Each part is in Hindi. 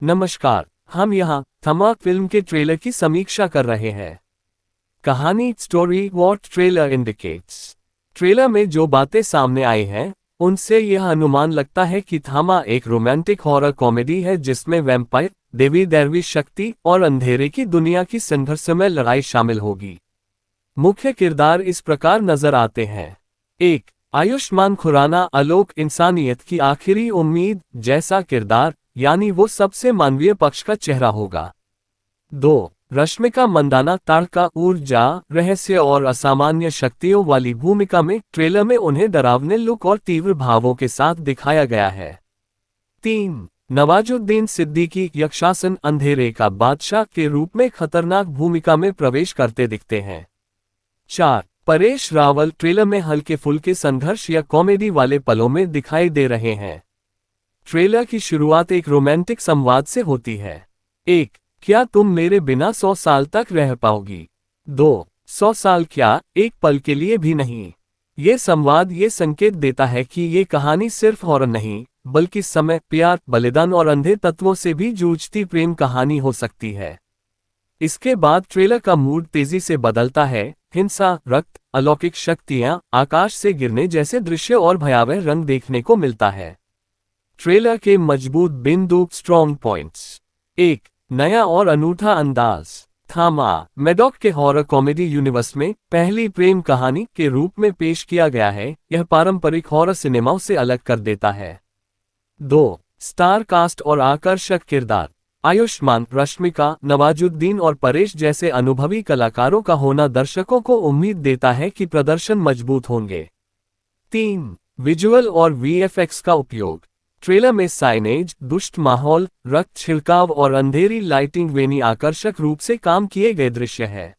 नमस्कार, हम यहाँ थमा फिल्म के ट्रेलर की समीक्षा कर रहे हैं। कहानी story what trailer indicates. Trailer में जो बातें सामने आई हैं, उनसे यह अनुमान लगता है कि थमा एक रोमांटिक हॉरर कॉमेडी है जिसमें वैम्पायर, देवी दैवी शक्ति और अंधेरे की दुनिया की संघर्षमय लड़ाई शामिल होगी। मुख्य किरदार इस प्रकार नजर आते हैं। 1. आयुष्मान खुराना अलोक इंसानियत की आखिरी उम्मीद जैसा किरदार, यानी वो सबसे मानवीय पक्ष का चेहरा होगा। 2. रश्मिका मंदाना ताड़का ऊर्जा, रहस्य और असामान्य शक्तियों वाली भूमिका में ट्रेलर में उन्हें डरावने लुक और तीव्र भावों के साथ दिखाया गया है। 3. नवाजुद्दीन सिद्दीकी यक्षासन अंधेरे का बादशाह के रूप में खतरनाक भूमिका में प्रवेश करते दिखते हैं। 4. परेश रावल ट्रेलर में हल्के फुल्के संघर्ष या कॉमेडी वाले पलों में दिखाई दे रहे हैं। ट्रेलर की शुरुआत एक रोमांटिक संवाद से होती है। 1. क्या तुम मेरे बिना 100 साल तक रह पाओगी? 2. 100 साल क्या, एक पल के लिए भी नहीं। ये संवाद ये संकेत देता है कि ये कहानी सिर्फ हॉरर नहीं, बल्कि समय, प्यार, बलिदान और अंधे तत्वों से भी जूझती प्रेम कहानी हो सकती है। इसके बाद ट्रेलर का मूड तेजी से बदलता है। हिंसा, रक्त, अलौकिक शक्तियां, आकाश से गिरने जैसे दृश्य और भयावह रंग देखने को मिलता है। ट्रेलर के मजबूत बिंदु स्ट्रॉन्ग पॉइंट्स। 1. नया और अनूठा अंदाज। थमा मैडॉक के हॉरर कॉमेडी यूनिवर्स में पहली प्रेम कहानी के रूप में पेश किया गया है। यह पारंपरिक हॉरर सिनेमाओं से अलग कर देता है। 2. स्टार कास्ट और आकर्षक किरदार। आयुष्मान, रश्मिका, नवाजुद्दीन और परेश जैसे अनुभवी कलाकारों का होना दर्शकों को उम्मीद देता है कि प्रदर्शन मजबूत होंगे। 3. विजुअल और वीएफएक्स का उपयोग। ट्रेलर में साइनेज, दुष्ट माहौल, रक्त छिड़काव और अंधेरी लाइटिंग वेनी आकर्षक रूप से काम किए गए दृश्य है।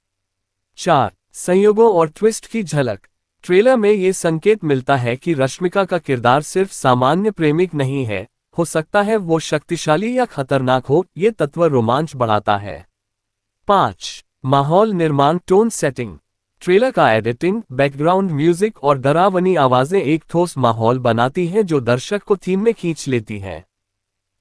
4. संयोगों और ट्विस्ट की झलक। ट्रेलर में ये संकेत मिलता है कि रश्मिका का किरदार सिर्फ सामान्य प्रेमिक नहीं है, हो सकता है वो शक्तिशाली या खतरनाक हो। ये तत्व रोमांच बढ़ाता है। 5. माहौल निर्माण टोन सेटिंग। ट्रेलर का एडिटिंग, बैकग्राउंड म्यूजिक और डरावनी आवाजें एक ठोस माहौल बनाती हैं जो दर्शक को थीम में खींच लेती हैं।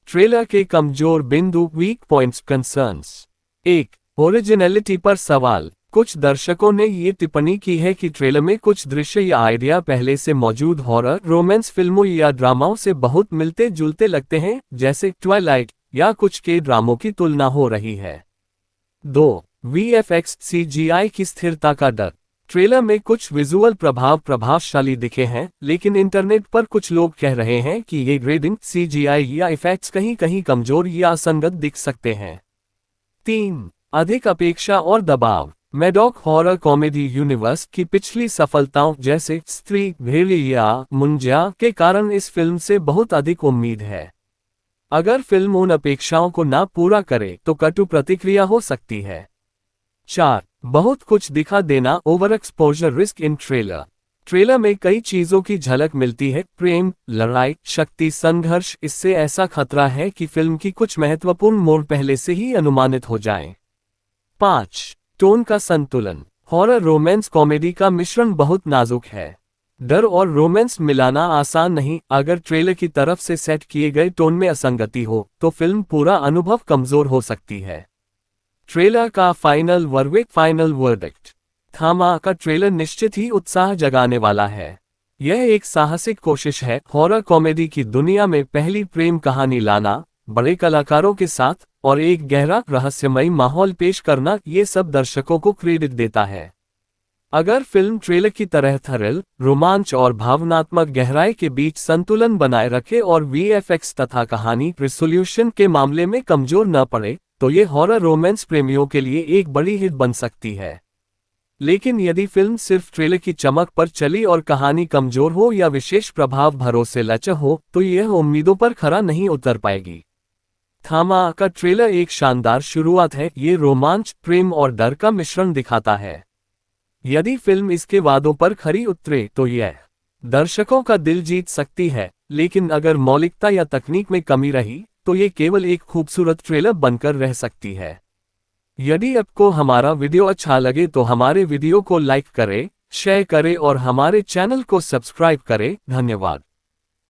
ट्रेलर के कमजोर बिंदु वीक पॉइंट्स कंसर्न्स। 1. ओरिजिनलिटी पर सवाल। कुछ दर्शकों ने ये टिप्पणी की है कि ट्रेलर में कुछ दृश्य या आइडिया पहले से मौजूद हॉरर रोमांस फिल्मों या ड्रामाओं से बहुत मिलते जुलते लगते हैं, जैसे ट्वाइलाइट या कुछ के ड्रामों की तुलना हो रही है। 2. वीएफएक्स सीजीआई की स्थिरता का डर। ट्रेलर में कुछ विजुअल प्रभाव प्रभावशाली दिखे हैं, लेकिन इंटरनेट पर कुछ लोग कह रहे हैं कि ये ग्रेडिंग, सीजीआई या इफेक्ट्स कहीं कहीं कमजोर या असंगत दिख सकते हैं। 3. अधिक अपेक्षा और दबाव। मैडॉक हॉरर कॉमेडी यूनिवर्स की पिछली सफलताओं जैसे स्त्री, भेड़िया या मुंजा के कारण इस फिल्म से बहुत अधिक उम्मीद है। अगर फिल्म उन अपेक्षाओं को ना पूरा करे तो कटु प्रतिक्रिया हो सकती है। 4. बहुत कुछ दिखा देना over exposure risk in trailer. Trailer में कई चीजों की झलक मिलती है, प्रेम, लड़ाई, शक्ति, संघर्ष। इससे ऐसा खतरा है कि फिल्म की कुछ महत्वपूर्ण मोड़ पहले से ही अनुमानित हो जाएं। 5. टोन का संतुलन। हॉरर रोमांस कॉमेडी का मिश्रण बहुत नाजुक है। डर और रोमांस मिलाना आसान नहीं। अगर ट्रेलर की तरफ से सेट किए गए टोन में असंगति हो तो फिल्म पूरा अनुभव कमजोर हो सकती है। ट्रेलर का फाइनल वर्डिक्ट। थमा का ट्रेलर निश्चित ही उत्साह जगाने वाला है। यह एक साहसिक कोशिश है हॉरर कॉमेडी की दुनिया में पहली प्रेम कहानी लाना, बड़े कलाकारों के साथ और एक गहरा रहस्यमयी माहौल पेश करना। ये सब दर्शकों को क्रेडिट देता है। अगर फिल्म ट्रेलर की तरह थ्रिल, रोमांच और भावनात्मक गहराई के बीच संतुलन बनाए रखे और वीएफएक्स तथा कहानी रिजोल्यूशन के मामले में कमजोर न पड़े, तो ये हॉरर रोमांस प्रेमियों के लिए एक बड़ी हिट बन सकती है। लेकिन यदि फिल्म सिर्फ ट्रेलर की चमक पर चली और कहानी कमजोर हो या विशेष प्रभाव भरोसे लचर हो, तो यह उम्मीदों पर खरा नहीं उतर पाएगी। थमा का ट्रेलर एक शानदार शुरुआत है। ये रोमांच, प्रेम और डर का मिश्रण दिखाता है। यदि फिल्म इसके वादों पर खरी उतरे तो यह दर्शकों का दिल जीत सकती है, लेकिन अगर मौलिकता या तकनीक में कमी रही तो ये केवल एक खूबसूरत ट्रेलर बनकर रह सकती है। यदि आपको हमारा वीडियो अच्छा लगे तो हमारे वीडियो को लाइक करें, शेयर करें और हमारे चैनल को सब्सक्राइब करें। धन्यवाद।